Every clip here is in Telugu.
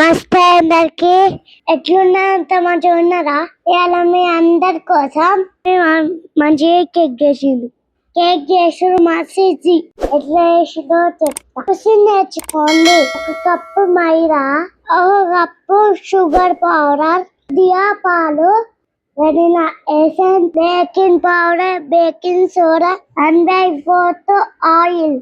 నమస్తే అందరికి. ఎట్లున్నారంత మంచిగా ఉన్నారా? ఇవాళ మీ అందరి కోసం మంచిగా కేక్ చేసిండు. కేక్ చేసుడు మస్తు ఈజీ. ఎట్లా చేసిందో చెప్తా. చూసి నేర్చుకోండి. ఒక కప్పు మైదా, ఒక కప్పు షుగర్ పౌడర్, దియా పాలు, vanilla essence, baking powder, baking soda, 1/4 oil.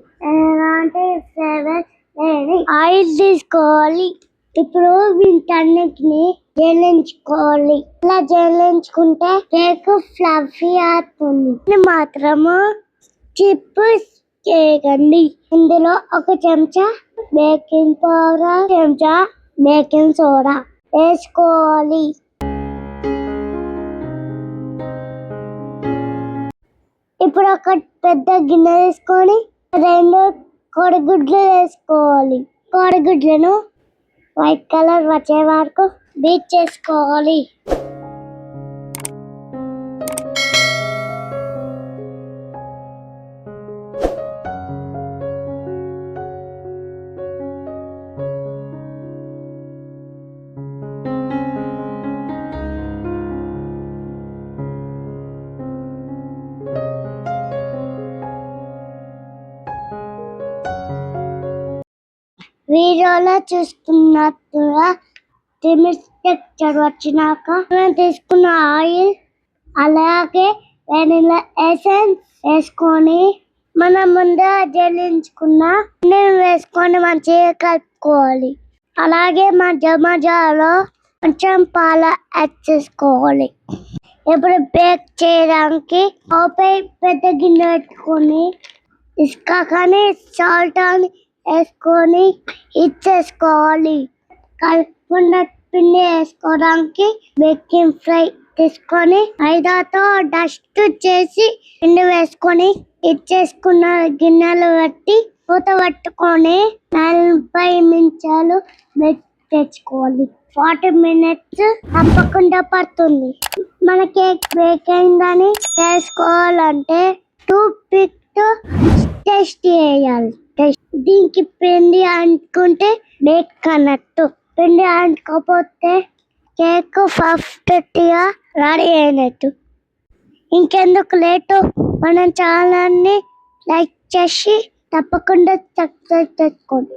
Oil తీసుకోవాలి. ఇప్పుడు వీటన్నిటిని జల్లించుకోవాలి. ఇలా జల్లించుకుంటే కేక్ ఫ్లఫీ అవుతుంది. మాత్రము చిప్ చేయకండి. ఇందులో ఒక చెంచా బేకింగ్ పౌడర్, చెంచా బేకింగ్ సోడా వేసుకోవాలి. ఇప్పుడు ఒక పెద్ద గిన్నె తీసుకొని 2 కోడిగుడ్లు వేసుకోవాలి. కోడిగుడ్లను వైట్ కలర్ వచ్చే వరకు బీట్ చేసుకోవాలి. వీడియోలో చూస్తున్నట్టుగా టెక్స్చర్ వచ్చినాక తీసుకున్న ఆయిల్ అలాగే వెనిలా ఎసెన్స్ వేసుకొని మనం ముందే జల్లించుకున్న వేసుకొని మంచిగా కలుపుకోవాలి. అలాగే మధ్యలో కొంచెం పాలు యాడ్ చేసుకోవాలి. ఇప్పుడు బేక్ చేయడానికి పెద్ద గిన్నె పెట్టుకొని ఇసుక కానీ సాల్ట్ అని వేసుకొని ఇచ్చేసుకోవాలి. కలుపుకున్న పిండి వేసుకోవడానికి బేకింగ్ ఫ్రై తీసుకొని మైదాతో డస్ట్ చేసి పిండి వేసుకొని ఇచ్చేసుకున్న గిన్నెలు పెట్టి మూత పట్టుకొని 40 నిమిషాలు తెచ్చుకోవాలి. 40 మినిట్స్ తప్పకుండా పడుతుంది. మన కేక్ బేక్ అయిందని చేసుకోవాలంటే టూత్ పిక్ టెస్ట్ చేయాలి. దీనికి పిండి అంటుకుంటే బేక్ అన్నట్టు. పిండి అంటుకోపోతే కేక్ పర్ఫెక్ట్గా రెడీ అయినట్టు. ఇంకెందుకు లేటు, మనం ఛానల్ని లైక్ చేసి తప్పకుండా సబ్స్క్రైబ్ చేసుకోండి.